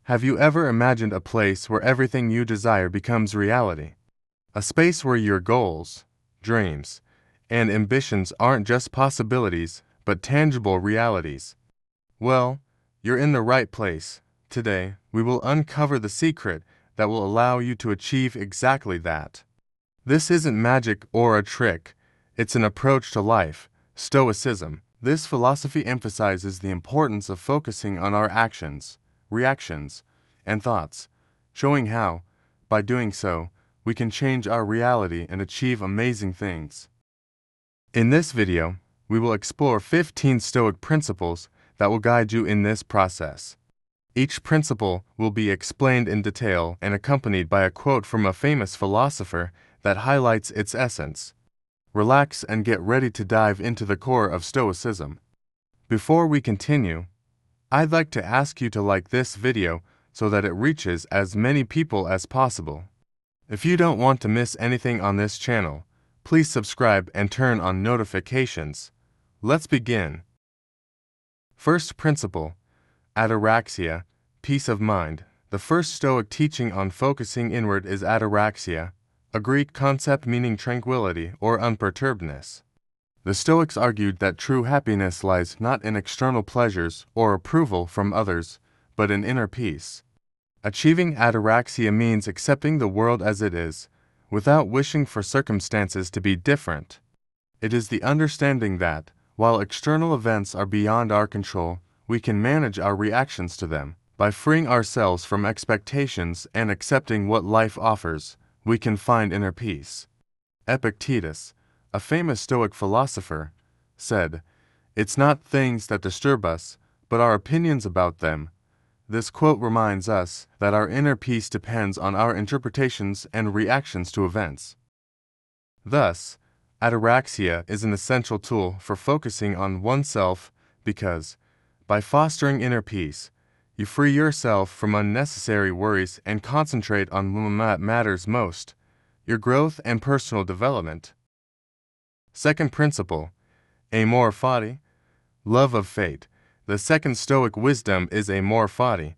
Have you ever imagined a place where everything you desire becomes reality? A space where your goals, dreams, and ambitions aren't just possibilities, but tangible realities? Well, you're in the right place. Today, we will uncover the secret that will allow you to achieve exactly that. This isn't magic or a trick, it's an approach to life, Stoicism. This philosophy emphasizes the importance of focusing on our actions, reactions, and thoughts, showing how, by doing so, we can change our reality and achieve amazing things. In this video, we will explore 15 Stoic principles that will guide you in this process. Each principle will be explained in detail and accompanied by a quote from a famous philosopher that highlights its essence. Relax and get ready to dive into the core of Stoicism. Before we continue, I'd like to ask you to like this video so that it reaches as many people as possible. If you don't want to miss anything on this channel, please subscribe and turn on notifications. Let's begin. First principle, ataraxia, peace of mind. The first Stoic teaching on focusing inward is ataraxia, a Greek concept meaning tranquility or unperturbedness. The Stoics argued that true happiness lies not in external pleasures or approval from others, but in inner peace. Achieving ataraxia means accepting the world as it is, without wishing for circumstances to be different. It is the understanding that, while external events are beyond our control, we can manage our reactions to them. By freeing ourselves from expectations and accepting what life offers, we can find inner peace. Epictetus, a famous Stoic philosopher, said, "It's not things that disturb us, but our opinions about them." This quote reminds us that our inner peace depends on our interpretations and reactions to events. Thus, ataraxia is an essential tool for focusing on oneself because, by fostering inner peace, you free yourself from unnecessary worries and concentrate on what matters most, your growth and personal development. Second principle, amor fati, love of fate. The second Stoic wisdom is amor fati,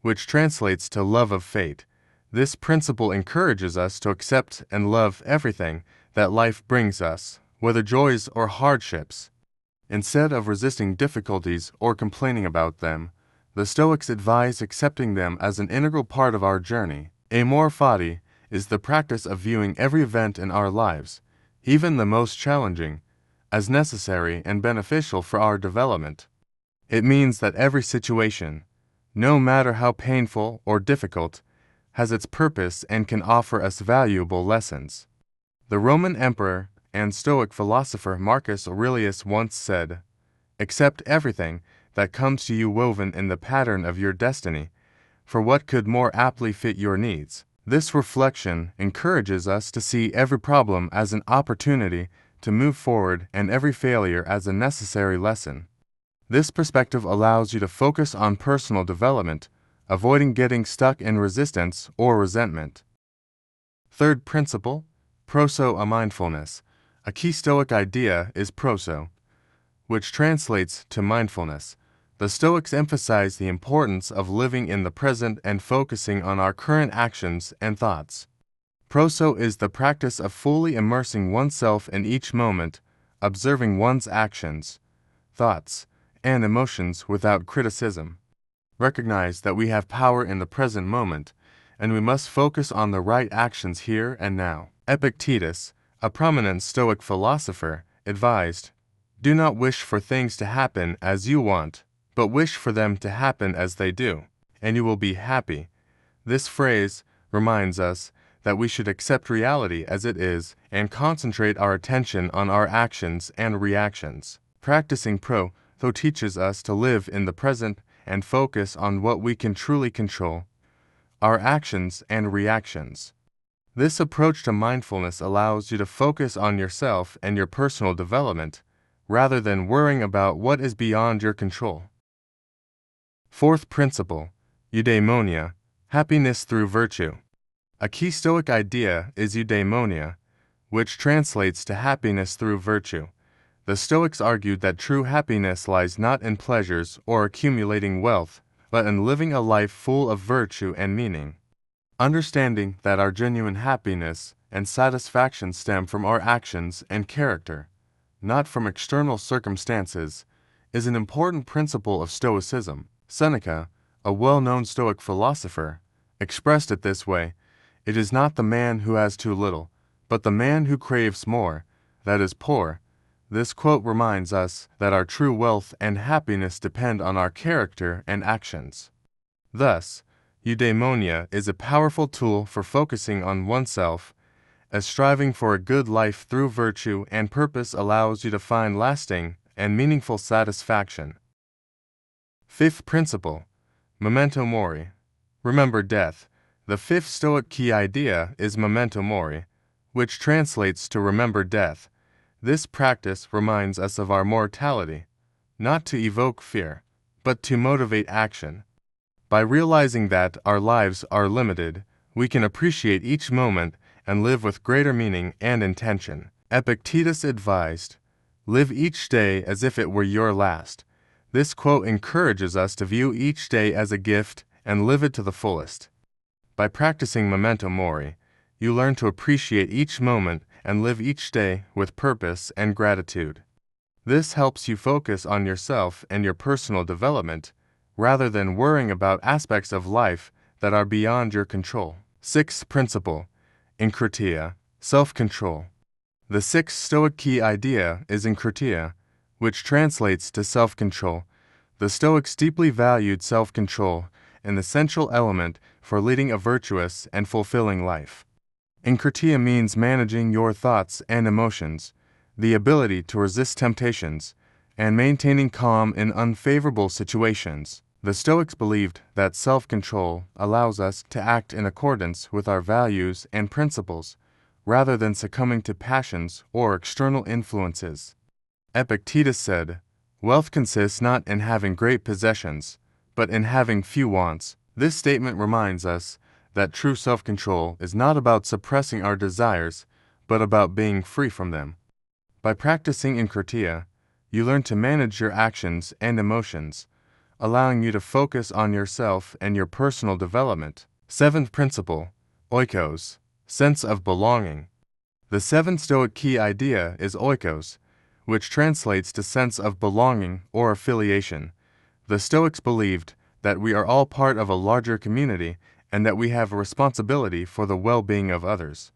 which translates to love of fate. This principle encourages us to accept and love everything that life brings us, whether joys or hardships. Instead of resisting difficulties or complaining about them, the Stoics advise accepting them as an integral part of our journey. Amor fati is the practice of viewing every event in our lives, even the most challenging, as necessary and beneficial for our development. It means that every situation, no matter how painful or difficult, has its purpose and can offer us valuable lessons. The Roman emperor and Stoic philosopher Marcus Aurelius once said, "Accept everything that comes to you woven in the pattern of your destiny, for what could more aptly fit your needs?" This reflection encourages us to see every problem as an opportunity to move forward and every failure as a necessary lesson. This perspective allows you to focus on personal development, avoiding getting stuck in resistance or resentment. Third principle, proso a mindfulness. A key Stoic idea is proso, which translates to mindfulness. The Stoics emphasize the importance of living in the present and focusing on our current actions and thoughts. Proso is the practice of fully immersing oneself in each moment, observing one's actions, thoughts, and emotions without criticism. Recognize that we have power in the present moment, and we must focus on the right actions here and now. Epictetus, a prominent Stoic philosopher, advised, "Do not wish for things to happen as you want, but wish for them to happen as they do, and you will be happy." This phrase reminds us that we should accept reality as it is and concentrate our attention on our actions and reactions. Practicing proso teaches us to live in the present and focus on what we can truly control, our actions and reactions. This approach to mindfulness allows you to focus on yourself and your personal development, rather than worrying about what is beyond your control. Fourth principle, eudaimonia, happiness through virtue. A key Stoic idea is eudaimonia, which translates to happiness through virtue. The Stoics argued that true happiness lies not in pleasures or accumulating wealth, but in living a life full of virtue and meaning. Understanding that our genuine happiness and satisfaction stem from our actions and character, not from external circumstances, is an important principle of Stoicism. Seneca, a well-known Stoic philosopher, expressed it this way: "It is not the man who has too little, but the man who craves more, that is poor." This quote reminds us that our true wealth and happiness depend on our character and actions. Thus, eudaimonia is a powerful tool for focusing on oneself, as striving for a good life through virtue and purpose allows you to find lasting and meaningful satisfaction. Fifth principle, memento mori. Remember death. The fifth Stoic key idea is memento mori, which translates to remember death. This practice reminds us of our mortality, not to evoke fear, but to motivate action. By realizing that our lives are limited, we can appreciate each moment and live with greater meaning and intention. Epictetus advised, "Live each day as if it were your last." This quote encourages us to view each day as a gift and live it to the fullest. By practicing memento mori, you learn to appreciate each moment and live each day with purpose and gratitude. This helps you focus on yourself and your personal development, rather than worrying about aspects of life that are beyond your control. Sixth principle, enkrateia, self-control. The sixth Stoic key idea is enkrateia, which translates to self-control. The Stoics deeply valued self-control, an essential element for leading a virtuous and fulfilling life. Enkrateia means managing your thoughts and emotions, the ability to resist temptations, and maintaining calm in unfavorable situations. The Stoics believed that self-control allows us to act in accordance with our values and principles, rather than succumbing to passions or external influences. Epictetus said, "Wealth consists not in having great possessions, but in having few wants." This statement reminds us that true self-control is not about suppressing our desires, but about being free from them. By practicing enkrateia, you learn to manage your actions and emotions, allowing you to focus on yourself and your personal development. Seventh principle, oikos, sense of belonging. The seventh Stoic key idea is oikos, which translates to sense of belonging or affiliation. The Stoics believed that we are all part of a larger community and that we have a responsibility for the well-being of others.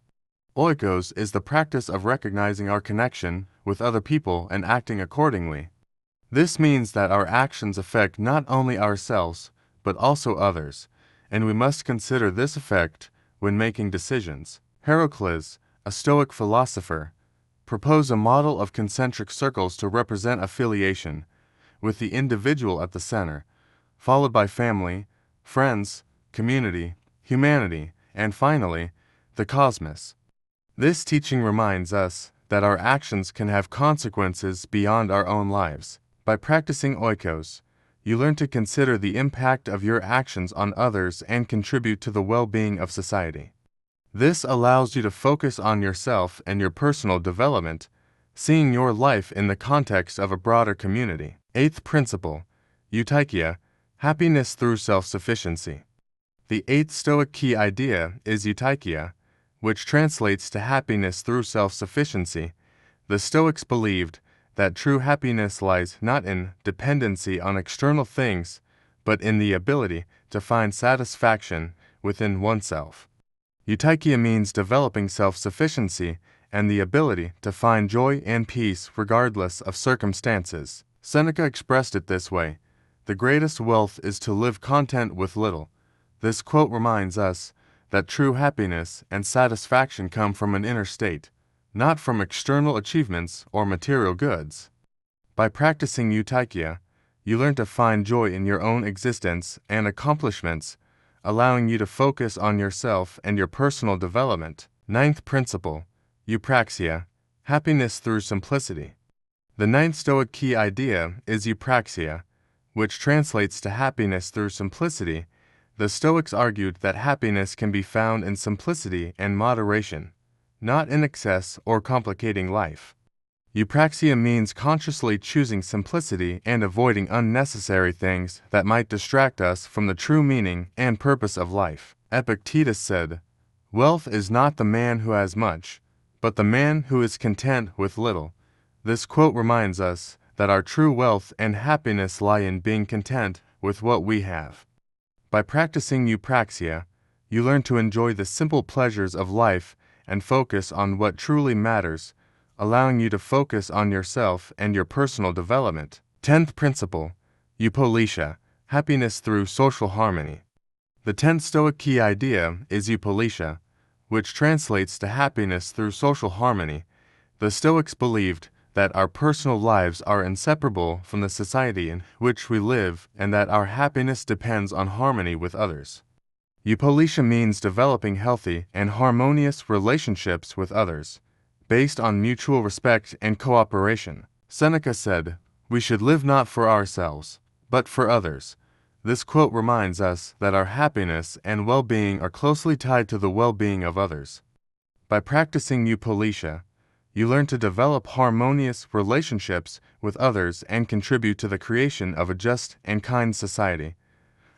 Oikos is the practice of recognizing our connection with other people and acting accordingly. This means that our actions affect not only ourselves, but also others, and we must consider this effect when making decisions. Heracles, a Stoic philosopher, proposed a model of concentric circles to represent affiliation, with the individual at the center, followed by family, friends, community, humanity, and finally, the cosmos. This teaching reminds us that our actions can have consequences beyond our own lives. By practicing oikos, you learn to consider the impact of your actions on others and contribute to the well-being of society. This allows you to focus on yourself and your personal development, seeing your life in the context of a broader community. Eighth principle, eutychia, happiness through self-sufficiency. The eighth Stoic key idea is eutychia, which translates to happiness through self-sufficiency. The Stoics believed that true happiness lies not in dependency on external things, but in the ability to find satisfaction within oneself. Eutychia means developing self-sufficiency and the ability to find joy and peace regardless of circumstances. Seneca expressed it this way, "The greatest wealth is to live content with little." This quote reminds us that true happiness and satisfaction come from an inner state, not from external achievements or material goods. By practicing eutychia, you learn to find joy in your own existence and accomplishments, allowing you to focus on yourself and your personal development. Ninth principle, eupraxia, happiness through simplicity. The ninth Stoic key idea is eupraxia, which translates to happiness through simplicity. The Stoics argued that happiness can be found in simplicity and moderation, not in excess or complicating life. Eupraxia means consciously choosing simplicity and avoiding unnecessary things that might distract us from the true meaning and purpose of life. Epictetus said, "Wealth is not the man who has much, but the man who is content with little." This quote reminds us that our true wealth and happiness lie in being content with what we have. By practicing eupraxia, you learn to enjoy the simple pleasures of life and focus on what truly matters, allowing you to focus on yourself and your personal development. 10th principle, eupolitia, happiness through social harmony. The 10th Stoic key idea is eupolitia, which translates to happiness through social harmony. The Stoics believed that our personal lives are inseparable from the society in which we live and that our happiness depends on harmony with others. Eupolitia means developing healthy and harmonious relationships with others, based on mutual respect and cooperation. Seneca said, "We should live not for ourselves, but for others." This quote reminds us that our happiness and well-being are closely tied to the well-being of others. By practicing eupolitia, you learn to develop harmonious relationships with others and contribute to the creation of a just and kind society,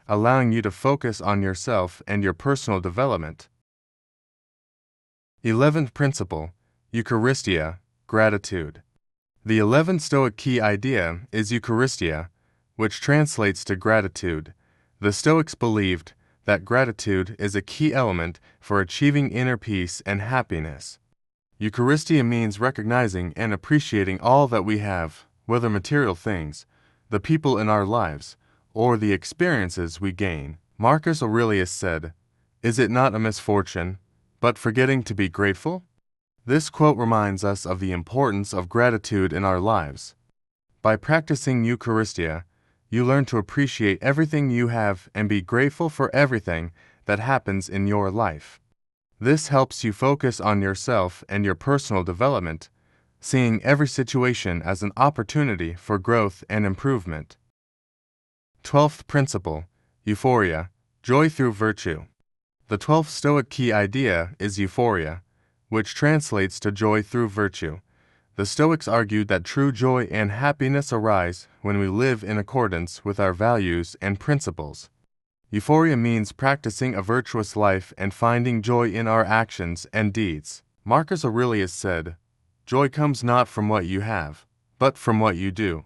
allowing you to focus on yourself and your personal development. 11th principle, Eucharistia, gratitude. The 11th Stoic key idea is Eucharistia, which translates to gratitude. The Stoics believed that gratitude is a key element for achieving inner peace and happiness. Eucharistia means recognizing and appreciating all that we have, whether material things, the people in our lives, or the experiences we gain. Marcus Aurelius said, "Is it not a misfortune, but forgetting to be grateful?" This quote reminds us of the importance of gratitude in our lives. By practicing Eucharistia, you learn to appreciate everything you have and be grateful for everything that happens in your life. This helps you focus on yourself and your personal development, seeing every situation as an opportunity for growth and improvement. 12th principle, euphoria, joy through virtue. The 12th Stoic key idea is euphoria, which translates to joy through virtue. The Stoics argued that true joy and happiness arise when we live in accordance with our values and principles. Euphoria means practicing a virtuous life and finding joy in our actions and deeds. Marcus Aurelius said, "Joy comes not from what you have, but from what you do."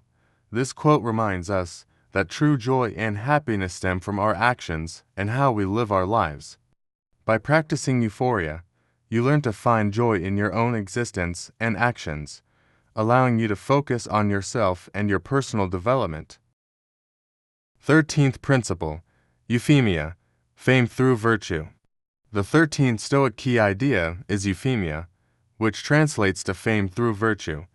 This quote reminds us that true joy and happiness stem from our actions and how we live our lives. By practicing euphoria, you learn to find joy in your own existence and actions, allowing you to focus on yourself and your personal development. 13th principle, euphemia, fame through virtue. The 13th Stoic key idea is euphemia, which translates to fame through virtue.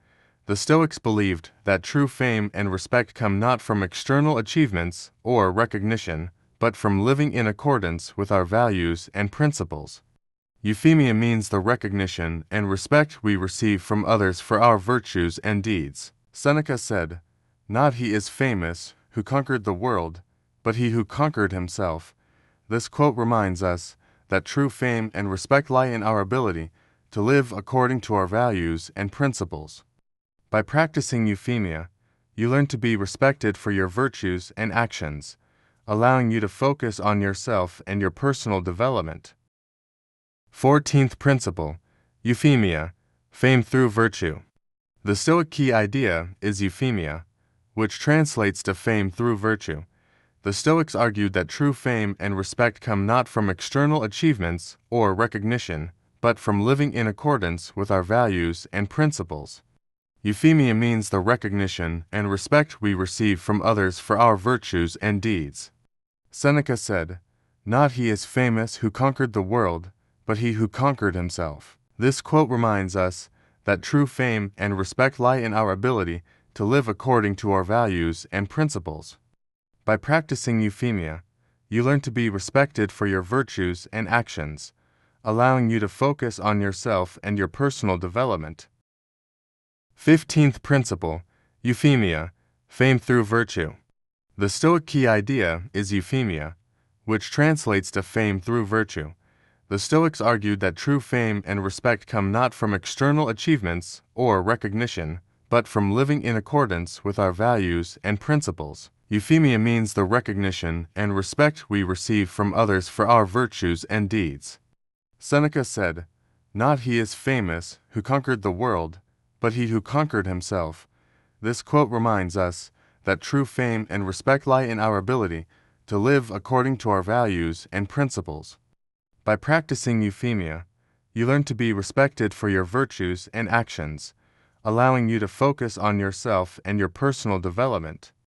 The Stoics believed that true fame and respect come not from external achievements or recognition, but from living in accordance with our values and principles. Euphemia means the recognition and respect we receive from others for our virtues and deeds. Seneca said, "Not he is famous who conquered the world, but he who conquered himself." This quote reminds us that true fame and respect lie in our ability to live according to our values and principles. By practicing euphemia, you learn to be respected for your virtues and actions, allowing you to focus on yourself and your personal development. 14th principle, euphemia, fame through virtue. The Stoic key idea is euphemia, which translates to fame through virtue. The Stoics argued that true fame and respect come not from external achievements or recognition, but from living in accordance with our values and principles. Euphemia means the recognition and respect we receive from others for our virtues and deeds. Seneca said, "Not he is famous who conquered the world, but he who conquered himself." This quote reminds us that true fame and respect lie in our ability to live according to our values and principles. By practicing euphemia, you learn to be respected for your virtues and actions, allowing you to focus on yourself and your personal development. 15th principle, euphemia, fame through virtue. The Stoic key idea is euphemia, which translates to fame through virtue. The Stoics argued that true fame and respect come not from external achievements or recognition, but from living in accordance with our values and principles. Euphemia means the recognition and respect we receive from others for our virtues and deeds. Seneca said, "Not he is famous who conquered the world, but he who conquered himself." This quote reminds us that true fame and respect lie in our ability to live according to our values and principles. By practicing euphemia, you learn to be respected for your virtues and actions, allowing you to focus on yourself and your personal development.